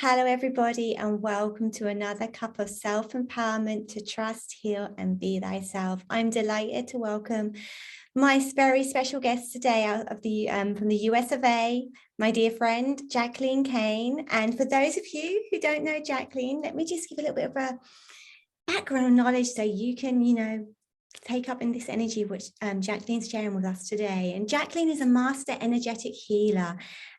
Hello, everybody, and welcome to another cup of self-empowerment to trust, heal, and be thyself. I'm delighted to welcome my very special guest today out of the from the US of A, my dear friend, Jacqueline Kane. And for those of you who don't know Jacqueline, let me just give a little bit of a background knowledge so you can, take up in this energy which Jacqueline's sharing with us today. And Jacqueline is a master energetic healer,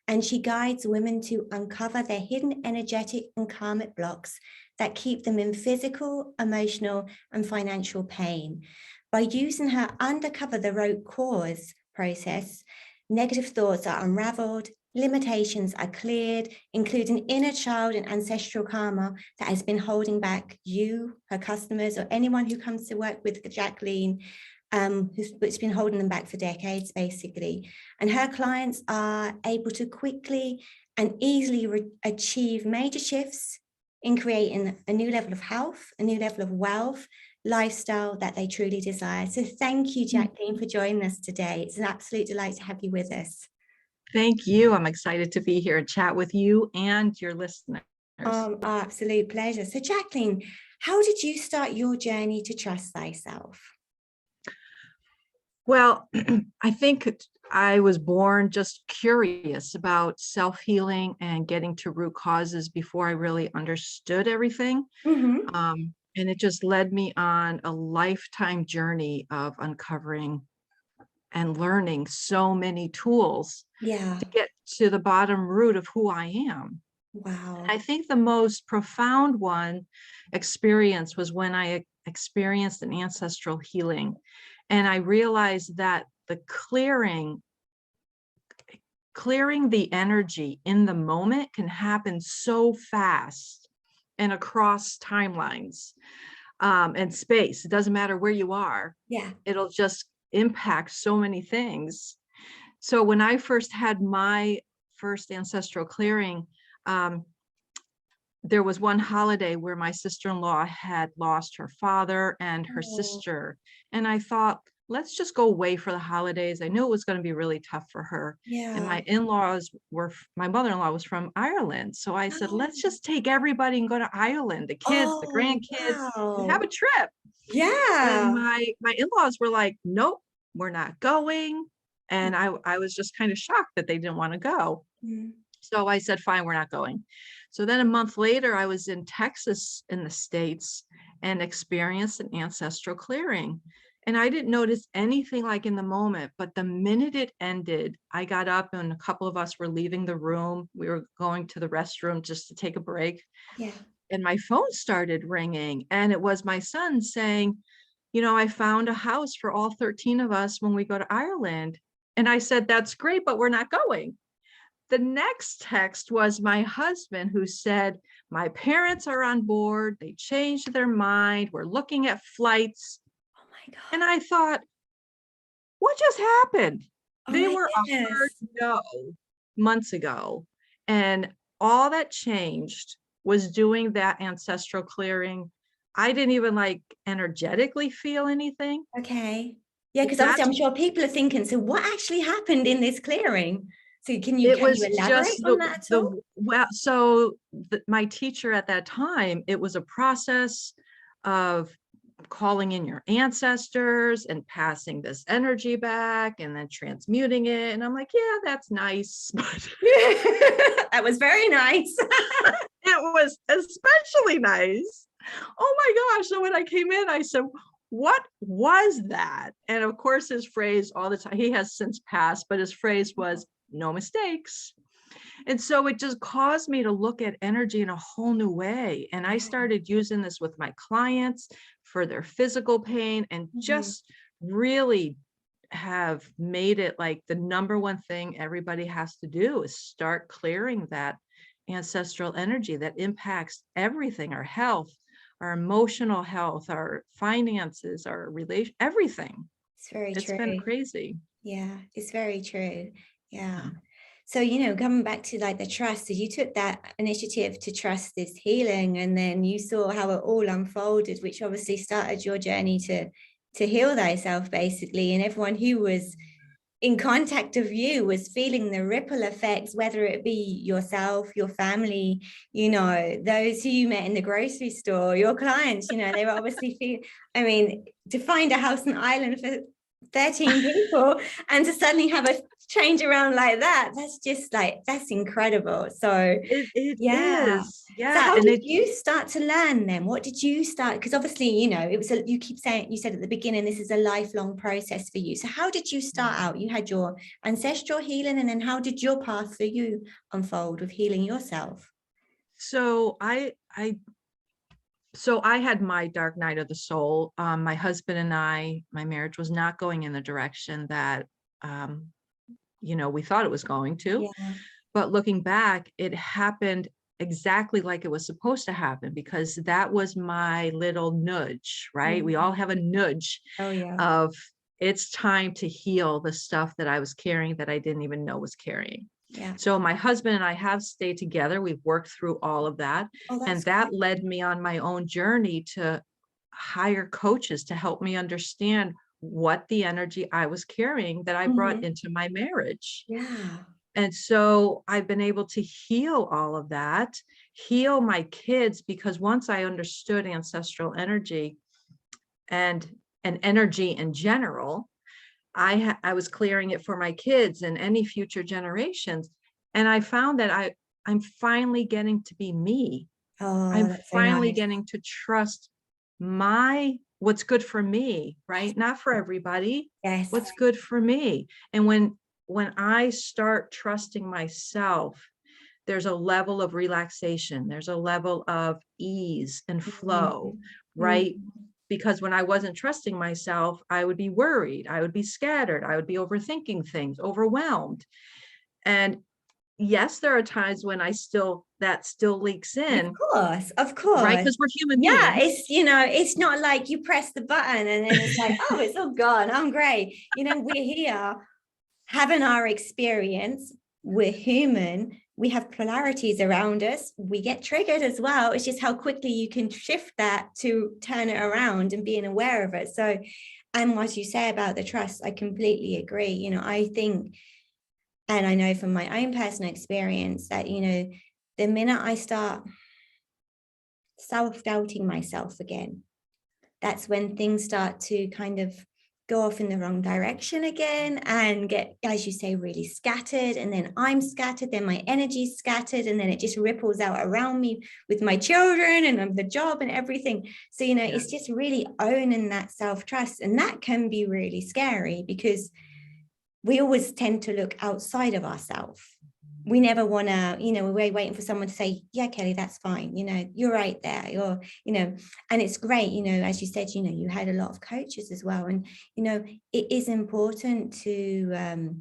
and she guides women to uncover their hidden energetic and karmic blocks that keep them in physical, emotional, and financial pain. By using her undercover the root cause process, negative thoughts are unraveled, limitations are cleared, including inner child and ancestral karma that has been holding back you, her customers, or anyone who comes to work with Jacqueline, who's been holding them back for decades, basically. And her clients are able to quickly and easily achieve major shifts in creating a new level of health, a new level of wealth, lifestyle that they truly desire. So thank you, Jacqueline, for joining us today. It's an absolute delight to have you with us. Thank you. I'm excited to be here and chat with you and your listeners. Our absolute pleasure. So Jacqueline, how did you start your journey to trust thyself? Well, I think I was born just curious about self-healing and getting to root causes before I really understood everything. And it just led me on a lifetime journey of uncovering and learning so many tools to get to the bottom root of who I am. Wow. I think the most profound experience was when I experienced an ancestral healing. And I realized that the clearing the energy in the moment can happen so fast and across timelines and space. It doesn't matter where you are. Yeah. It'll just impact so many things. So when I first had my first ancestral clearing, there was one holiday where my sister-in-law had lost her father and her sister. And I thought, let's just go away for the holidays. I knew it was going to be really tough for her. Yeah. And my mother-in-law was from Ireland. So I said, let's just take everybody and go to Ireland, the kids, the grandkids, and have a trip. Yeah. And my in-laws were like, nope, we're not going. And I was just kind of shocked that they didn't want to go. So I said, fine, we're not going. So then a month later, I was in Texas in the States and experienced an ancestral clearing. And I didn't notice anything like in the moment, but the minute it ended, I got up and a couple of us were leaving the room. We were going to the restroom just to take a break. Yeah. And my phone started ringing, and it was my son saying, I found a house for all 13 of us when we go to Ireland. And I said, that's great, but we're not going. The next text was my husband, who said, my parents are on board. They changed their mind. We're looking at flights. Oh my God. And I thought, what just happened? They were offered no months ago. And all that changed was doing that ancestral clearing. I didn't even energetically feel anything. Okay. Yeah, because obviously I'm sure people are thinking, so what actually happened in this clearing? So can you elaborate on that at all? Well, so my teacher at that time, it was a process of calling in your ancestors and passing this energy back and then transmuting it. And I'm like, yeah, that's nice. But that was very nice. It was especially nice. Oh my gosh. So when I came in, I said, what was that? And of course, his phrase all the time, he has since passed, but his phrase was, no mistakes. And so it just caused me to look at energy in a whole new way. And I started using this with my clients for their physical pain and just really have made it like the number one thing everybody has to do is start clearing that ancestral energy that impacts everything, our health, our emotional health, our finances, our relation, everything. It's very true. It's been crazy. Yeah, it's very true. Yeah. So, coming back to the trust, so you took that initiative to trust this healing, and then you saw how it all unfolded, which obviously started your journey to heal thyself, basically. And everyone who was in contact of you was feeling the ripple effects, whether it be yourself, your family, you know, those who you met in the grocery store, your clients, you know, they were obviously feeling, I mean, to find a house and island for 13 people and to suddenly have a change around like that, that's just like, that's incredible. So It yeah. is. So Yeah. how And did it, you start to learn then? What did you start? Because obviously, you know, it was you keep saying, you said at the beginning, this is a lifelong process for you. So how did you start out? You had your ancestral healing, and then how did your path for you unfold with healing yourself? so I had my dark night of the soul. My husband and my marriage was not going in the direction that, we thought it was going to. Yeah. But looking back, it happened exactly like it was supposed to happen, because that was my little nudge, right? We all Mhm. have a nudge Oh yeah. of, it's time to heal the stuff that I was carrying that I didn't even know was carrying. Yeah. So my husband and I have stayed together. We've worked through all of that. Oh, And that's that great. led me on my own journey to hire coaches to help me understand what the energy I was carrying that I brought Mhm. into my marriage. Yeah. And so I've been able to heal all of that, heal my kids, because once I understood ancestral energy and energy in general, I was clearing it for my kids and any future generations. And I found that I'm finally getting to be me. Oh, I'm that's so finally nice. getting to trust what's good for me, right? Not for everybody, Yes. what's good for me. And when I start trusting myself, there's a level of relaxation, there's a level of ease and flow, Mhm. right? Mhm. Because when I wasn't trusting myself, I would be worried, I would be scattered, I would be overthinking things, overwhelmed. And yes, there are times when that still leaks Of in, course, of right? course. Because we're human Yeah, beings. it's, you know, it's not like you press the button and then it's like, oh, it's all gone. I'm great. You know, we're here having our experience. We're human. We have polarities around us. We get triggered as well. It's just how quickly you can shift that to turn it around and being aware of it. So, and what you say about the trust, I completely agree. You know, I think, and I know from my own personal experience that, you know, the minute I start self-doubting myself again, that's when things start to kind of go off in the wrong direction again and get, as you say, really scattered. And then I'm scattered, then my energy's scattered, and then it just ripples out around me with my children and the job and everything. So, you know, it's Yes. just really owning that self-trust. And that can be really scary because we always tend to look outside of ourselves. We never want to, you know, we're waiting for someone to say, yeah, Kelly, that's fine. You know, you're right there. You're, you know, and it's great, you know, as you said, you know, you had a lot of coaches as well. And, you know, it is important to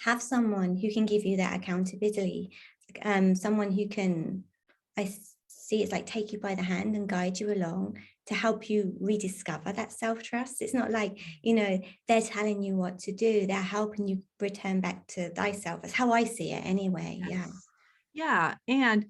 have someone who can give you that accountability, someone who can, I see it's like take you by the hand and guide you along to help you rediscover that self-trust. It's not like, you know, they're telling you what to do, they're helping you return back to thyself. That's how I see it anyway. Yeah. Yes. Yeah. And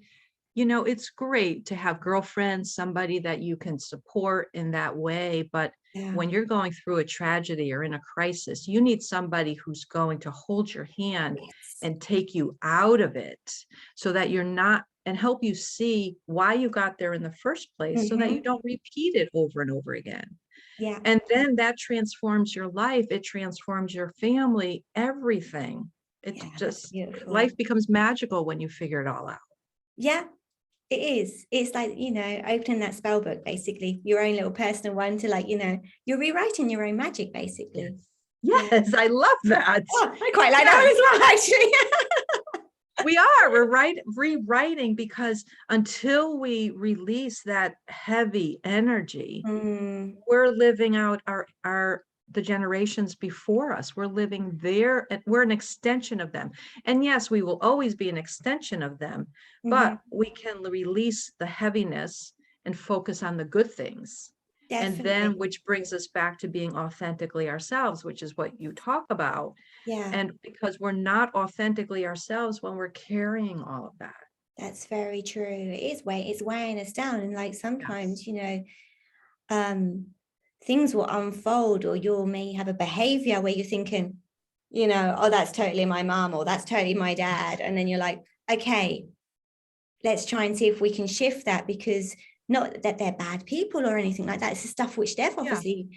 it's great to have girlfriends, somebody that you can support in that way. But Yeah. when you're going through a tragedy or in a crisis, you need somebody who's going to hold your hand Yes. and take you out of it so that you're not, and help you see why you got there in the first place so that you Mm-hmm. don't repeat it over and over again. Yeah. And then that transforms your life. It transforms your family, everything. It's Yeah, that's just, beautiful. life becomes magical when you figure it all out. Yeah, it is. It's like, you know, opening that spell book, basically, your own little personal one to, like, you know, you're rewriting your own magic, Yes. basically. Yeah. Yes, I love that. Oh, I quite like that Yes, one as well, actually. we are. We're rewriting, because until we release that heavy energy, Mm, we're living out the generations before us. We're living there, and we're an extension of them. And yes, we will always be an extension of them, mhm. but we can release the heaviness and focus on the good things. And then, Definitely. which brings us back to being authentically ourselves, which is what you talk about. Yeah, And because we're not authentically ourselves when we're carrying all of that. that's very true. It's weighing us down. And like Yes. sometimes, you know, um, things will unfold or you may have a behavior where you're thinking, you know, oh, that's totally my mom, or that's totally my dad. And then you're like, okay, let's try and see if we can shift that, because not that they're bad people or anything like that. It's the stuff which they've obviously,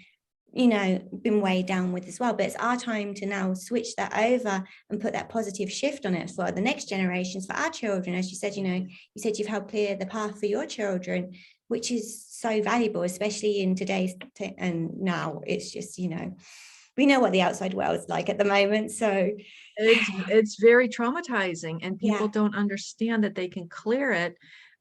you know, been weighed down with as well. But it's our time to now switch that over and put that positive shift on it for the next generations, for our children. As you said, you know, you said you've helped clear the path for your children, which is so valuable, especially in today's and now it's just, you know, we know what the outside world's like at the moment. So it's very traumatizing, and people yeah, don't understand that they can clear it.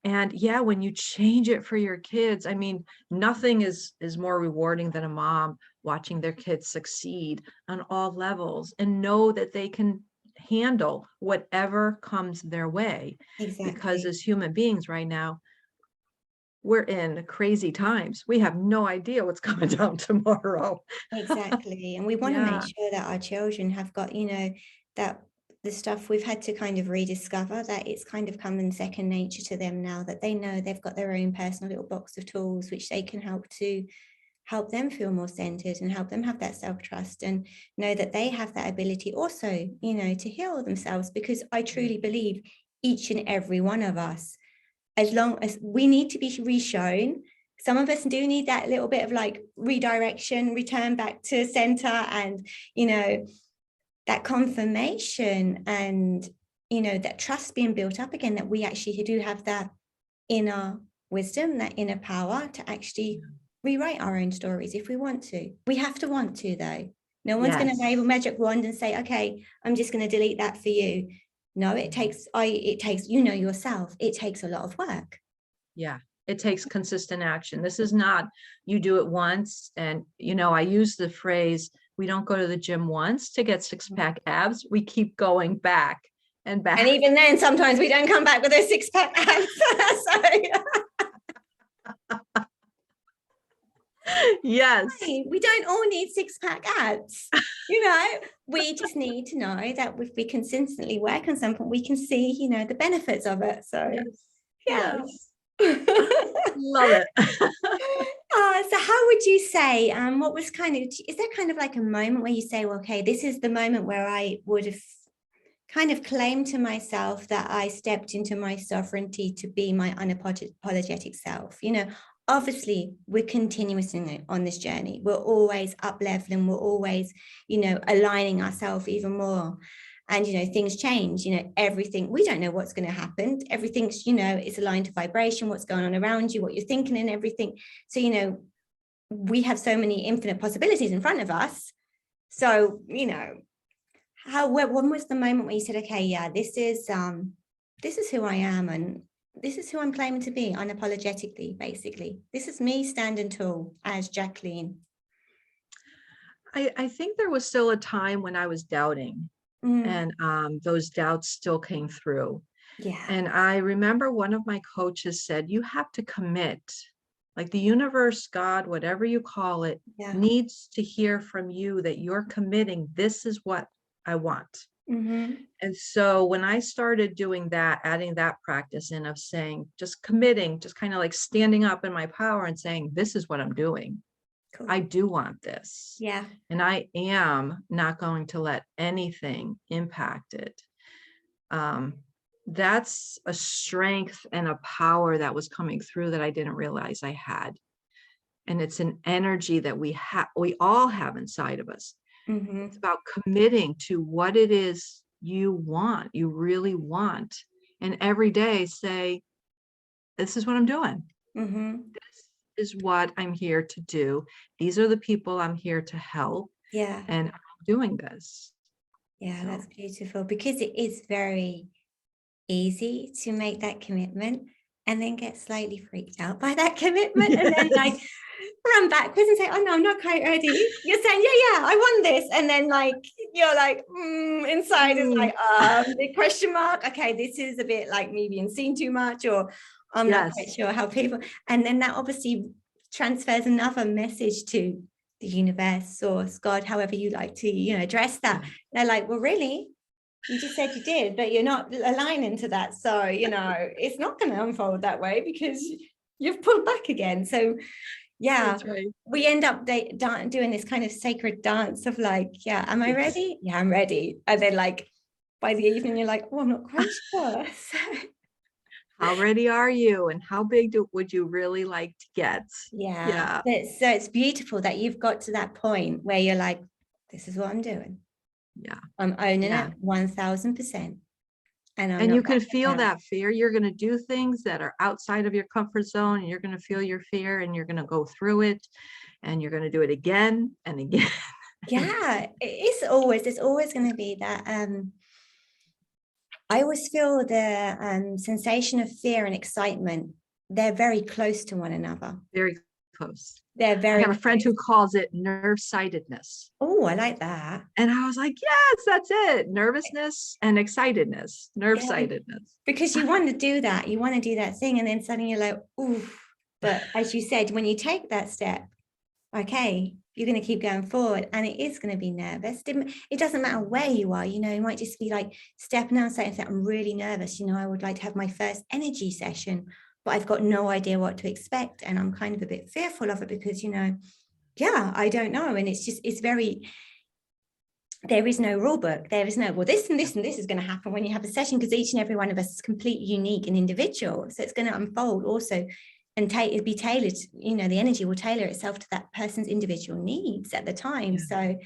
And yeah, when you change it for your kids, I mean, nothing is more rewarding than a mom watching their kids succeed on all levels and know that they can handle whatever comes their way. Because exactly. as human beings right now, we're in crazy times. We have no idea what's coming down tomorrow. Exactly. And we want to make Yeah. sure that our children have got, you know, that the stuff we've had to kind of rediscover, that it's kind of come in second nature to them now, that they know they've got their own personal little box of tools which they can help them feel more centered and help them have that self-trust and know that they have that ability also, you know, to heal themselves. Because I truly believe each and every one of us, as long as we need to be reshown, some of us do need that little bit of like redirection, return back to center, and, you know, that confirmation and, you know, that trust being built up again, that we actually do have that inner wisdom, that inner power to actually rewrite our own stories if we want to. We have to want to, though. No one's going to wave a Yes. magic wand and say, okay, I'm just going to delete that for you. No, it takes, you know, yourself, it takes a lot of work. Yeah, it takes consistent action. This is not, you do it once. And, you know, I use the phrase, we don't go to the gym once to get six-pack abs. We keep going back and And back. even then, sometimes we don't come back with those six-pack abs. Yes. We don't all need six-pack abs. You know, we just need to know that if we consistently work on something, we can see, you know, the benefits of it. So Yes. yeah. Yes. Love it. So how would you say, what was kind of, is there kind of like a moment where you say, well, okay, this is the moment where I would have kind of claimed to myself that I stepped into my sovereignty to be my unapologetic self? You know, obviously we're continuously on this journey. We're always up leveling. We're always, you know, aligning ourselves even more. And, you know, things change, you know, everything, we don't know what's going to happen. Everything's, you know, it's aligned to vibration, what's going on around you, what you're thinking and everything. So, you know, we have so many infinite possibilities in front of us. So, you know, when was the moment where you said, okay, yeah, this is who I am, and this is who I'm claiming to be unapologetically, basically. This is me standing tall as Jacqueline. I think there was still a time when I was doubting, Mm, and those doubts still came through. yeah, And I remember one of my coaches said, you have to commit, like the universe, God, whatever you call it, yeah. needs to hear from you that you're committing. This is what I want. Mm-hmm. And so when I started doing that, adding that practice in of saying, just committing, just kind of like standing up in my power and saying, this is what I'm doing. Cool. I do want this. Yeah. And I am not going to let anything impact it. That's a strength and a power that was coming through that I didn't realize I had. And it's an energy that we all have inside of us. Mm-hmm. It's about committing to what it is you want, you really want. And every day say, this is what I'm doing. Mm-hmm. This is what I'm here to do. These are the people I'm here to help. Yeah. And I'm doing this. Yeah, So that's beautiful, because it is very easy to make that commitment and then get slightly freaked out by that commitment and then like yes. run backwards and say, oh no, I'm not quite ready. You're saying, yeah, I want this. And then like, you're like, inside is Mm, like, big question mark. Okay, this is a bit like me being seen too much, or I'm not quite yes. sure how people, and then that obviously transfers another message to the universe, source, God, however you like to, you know, address that. Yeah. They're like, well, really? You just said you did, but you're not aligning to that. So, you know, it's not going to unfold that way because you've pulled back again. So Yeah, That's right. we end up doing this kind of sacred dance of like, yeah, am I Yes. ready? Yeah, I'm ready. And then like by the evening, you're like, oh, I'm not quite sure. So, How ready are you? And how big would you really like to get? yeah, Yeah. so it's beautiful that you've got to that point where you're like, this is what I'm doing. Yeah. I'm owning Yeah. it 1000%. And I'm And not you can backing feel down. that fear. You're going to do things that are outside of your comfort zone. And you're going to feel your fear and you're going to go through it and you're going to do it again and again. Yeah, there's always going to be that. I always feel the sensation of fear and excitement, they're very close to one another. Very close. They're I very have a friend close. who calls it nerve-sightedness. Oh, I like that. And I was like, yes, that's it. Nervousness and excitedness, Yeah, nerve-sightedness. because you want to do that. You want to do that thing. And then suddenly you're like, oof. But as you said, when you take that step, okay, you're going to keep going forward and it is going to be nervous. It doesn't matter where you are, you know, it might just be like stepping outside and saying, I'm really nervous. You know, I would like to have my first energy session, but I've got no idea what to expect. And I'm kind of a bit fearful of it because, you know, yeah, I don't know. And it's very, there is no rule book. There is no, well, this and this and this is going to happen when you have a session because each and every one of us is completely unique and individual. So it's going to unfold also and be tailored, you know, the energy will tailor itself to that person's individual needs at the time. Yeah. So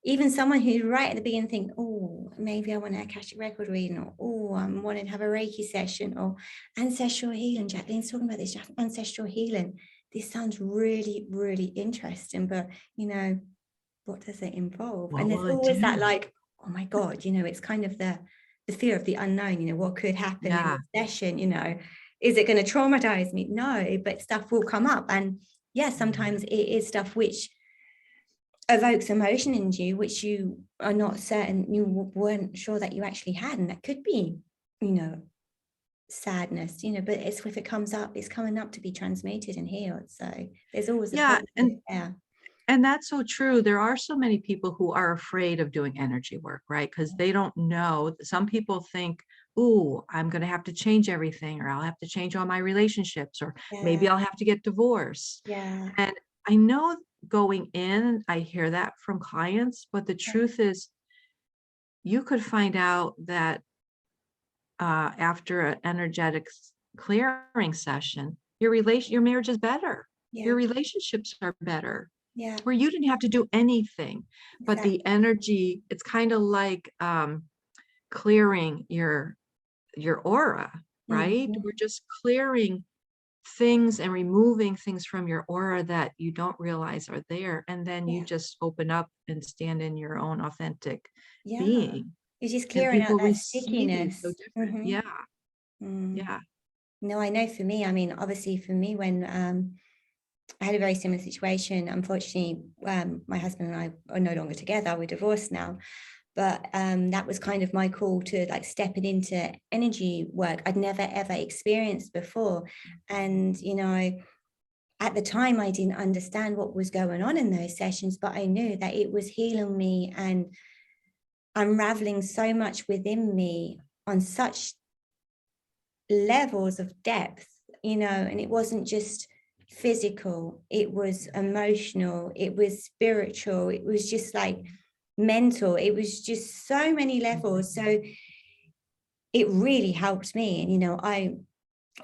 even someone who's right at the beginning think, oh, maybe I want an Akashic record reading, or oh, I'm wanting to have a Reiki session, or ancestral healing. Jacqueline's talking about this ancestral healing. This sounds really, really interesting, but you know, what does it involve? What And there's will it always that do? like, oh my God, you know, it's kind of the fear of the unknown, you know, what could happen in Yeah. the session, you know, is it going to traumatize me? No, but stuff will come up. And yeah, sometimes it is stuff which evokes emotion in you, which you are not certain, you weren't sure that you actually had. And that could be, you know, sadness, you know, but it's if it comes up, it's coming up to be transmuted and healed. So there's always a Yeah. positive there. And that's so true. There are so many people who are afraid of doing energy work, right? Because they don't know. Some people think, ooh, I'm going to have to change everything, or I'll have to change all my relationships, or maybe Yeah, I'll have to get divorced. yeah, And I know going in, I hear that from clients, but the truth is, you could find out that after an energetic clearing session, your marriage is better. Your yeah, relationships are better, yeah, where you didn't have to do anything, but the exactly. energy, it's kind of like clearing your aura, right? Mhm. We're just clearing things and removing things from your aura that you don't realize are there. And then you Yeah, just open up and stand in your own authentic yeah. being. You're just And clearing out people that receive you so stickiness. different. Yeah, Mm. yeah. No, I know for me, I mean, obviously for me, when I had a very similar situation, unfortunately, my husband and I are no longer together, we're divorced now. But that was kind of my call to like stepping into energy work I'd never ever experienced before. And, you know, at the time I didn't understand what was going on in those sessions, but I knew that it was healing me and unraveling so much within me on such levels of depth, you know, and it wasn't just physical, it was emotional, it was spiritual, it was just like mental, it was just so many levels. So it really helped me. And, you know,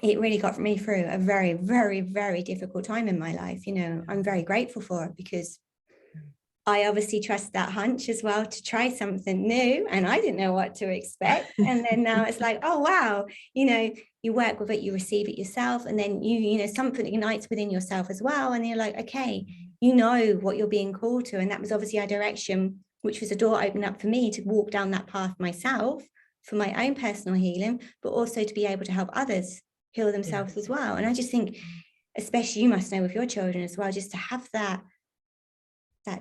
it really got me through a very, very, very difficult time in my life. You know, I'm very grateful for it because I obviously trust that hunch as well to try something new. And I didn't know what to expect. And then now it's like, oh, wow, you know, you work with it, you receive it yourself. And then you know, something ignites within yourself as well. And you're like, okay, you know what you're being called to. And that was obviously our direction, which was a door open up for me to walk down that path myself for my own personal healing, but also to be able to help others heal themselves as well. And I just think, especially you must know with your children as well, just to have that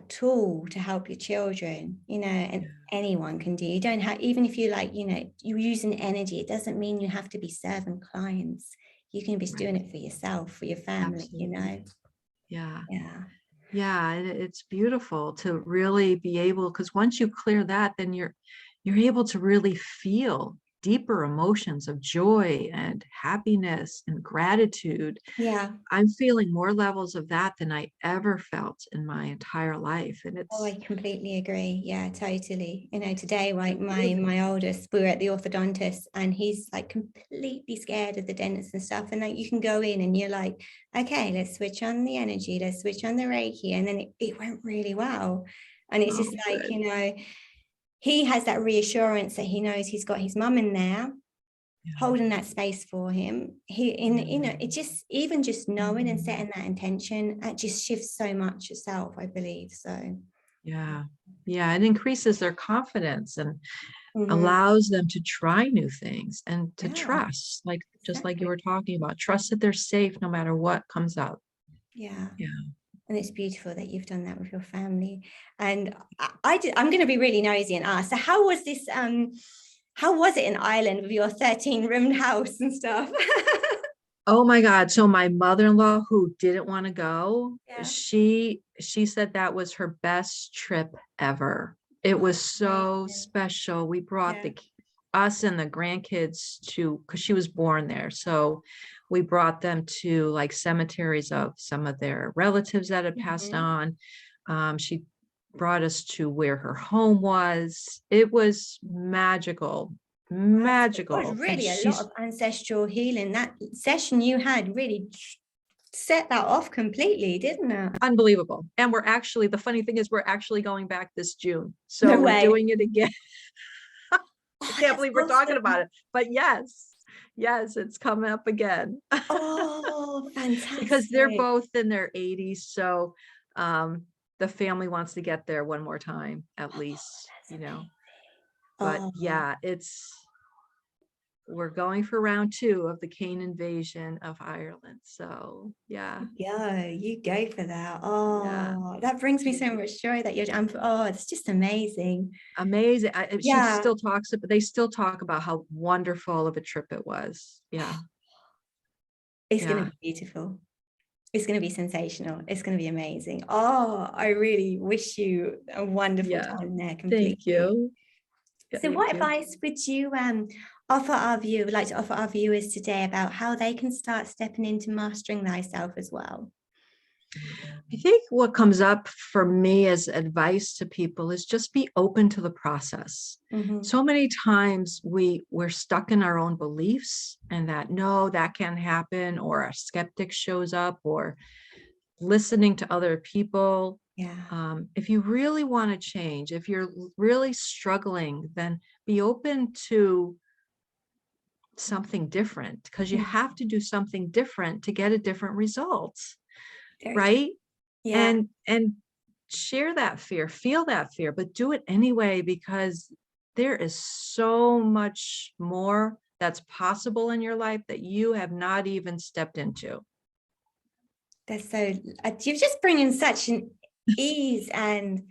tool to help your children, you know, and anyone can do. You don't have, even if you like, you know, you're using energy, it doesn't mean you have to be serving clients. You can be Right. doing it for yourself, for your family, you know. Absolutely. Yeah. Yeah. Yeah. And it's beautiful to really be able, because once you clear that, then you're able to really feel deeper emotions of joy and happiness and gratitude. Yeah. I'm feeling more levels of that than I ever felt in my entire life. And Oh, I it's completely agree. Yeah, totally. Today, right, my amazing. my oldest, we were at the orthodontist, and he's like completely scared of the dentist and stuff. And like you can go in and you're like, okay, let's switch on the energy, let's switch on the Reiki. And then it went really well. And it's just Oh, like, good. he has that reassurance that he knows he's got his mum in there Yeah. holding that space for him. It just, even just knowing and setting that intention, it just shifts so much itself, I believe. So Yeah. Yeah. It increases their confidence and mhm. allows them to try new things and to Yeah, trust, like just like you exactly. were talking about, trust that they're safe no matter what comes up. Yeah. Yeah. And it's beautiful that you've done that with your family. And I'm going to be really nosy and ask, so how was it in Ireland with your 13-roomed house and stuff? Oh my God. So my mother-in-law who didn't want to go, Yeah. she said that was her best trip ever. It Oh, was so amazing. special. We brought Yeah. us and the grandkids to, because she was born there. So we brought them to like cemeteries of some of their relatives that had passed Mhm. on. She brought us to where her home was. It was magical, Wow, so it was magical. And really a lot she's of ancestral healing. That session you had really set that off completely, didn't it? unbelievable. And we're actually, the funny thing is we're actually going back this June. So No we're way. doing it again. I Oh, can't that's believe we're talking about awesome. it. But yes, yes, it's coming up again. Oh, Because they're fantastic. both in their 80s. So the family wants to get there one more time, at least, That's you know. amazing. But Oh, yeah, we're going for round 2 of the Kane invasion of Ireland. So yeah, you go for that. yeah. Oh, that brings me Thank so you. much joy that oh, it's just amazing. Amazing. She Yeah, still talks about, they still talk about how wonderful of a trip it was. Yeah. it's going to Yeah. be beautiful. It's going to be sensational. It's going to be amazing. Oh, I really wish you a wonderful Yeah. time there Thank completely. you. Yeah, So what thank you. advice would you like to offer our viewers today about how they can start stepping into mastering thyself as well? I think what comes up for me as advice to people is just be open to the process. Mm-hmm. So many times we're stuck in our own beliefs and that no, that can't happen, or a skeptic shows up, or listening to other people. Yeah. If you really want to change, if you're really struggling, then be open to something different, because you Mm. have to do something different to get a different result, Very true. right? Yeah. And share that fear, feel that fear, but do it anyway, because there is so much more that's possible in your life that you have not even stepped into. That's so, you're just bringing such an ease and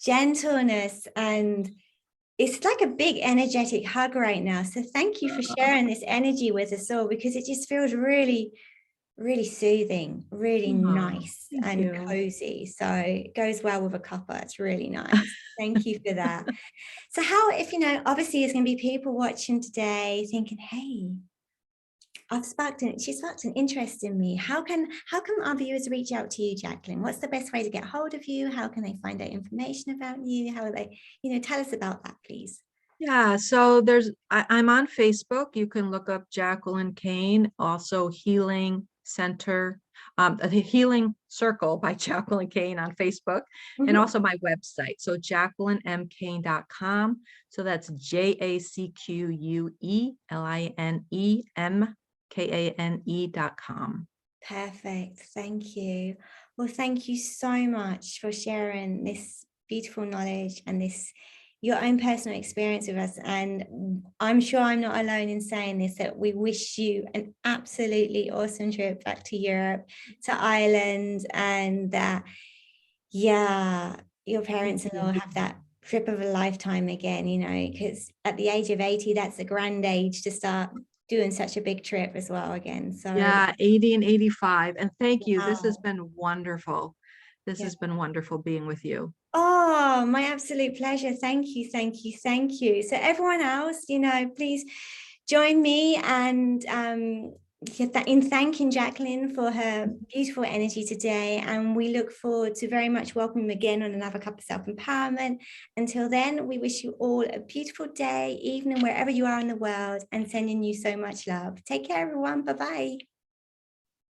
gentleness, and it's like a big energetic hug right now. So thank you for sharing this energy with us all, because it just feels really, really soothing, really Oh, nice thank and you. cozy. So it goes well with a cuppa. It's really nice. Thank you for that. So how, if obviously there's going to be people watching today thinking, hey, she sparked an interest in me. How can our viewers reach out to you, Jacqueline? What's the best way to get hold of you? How can they find out information about you? How are they, tell us about that, please. Yeah, so I'm on Facebook. You can look up Jacqueline Kane, also Healing Center, the Healing Circle by Jacqueline Kane on Facebook, and Mhm. also my website. So JacquelineMKane.com. So that's JacquelineMKANE.com. Perfect. Thank you. Well, thank you so much for sharing this beautiful knowledge and your own personal experience with us. And I'm sure I'm not alone in saying this, that we wish you an absolutely awesome trip back to Europe, to Ireland, and that, yeah, your Thank parents-in-law you. have that trip of a lifetime again, because at the age of 80, that's a grand age to start doing such a big trip as well again. So Yeah, 80 and 85. And thank you. This has wow. been wonderful. This Yeah. has been wonderful being with you. Oh, my absolute pleasure. Thank you, thank you, thank you. So everyone else, please join me and in thanking Jacqueline for her beautiful energy today. And we look forward to very much welcoming again on another cup of self-empowerment. Until then, we wish you all a beautiful day, evening, wherever you are in the world, and sending you so much love. Take care, everyone. Bye-bye.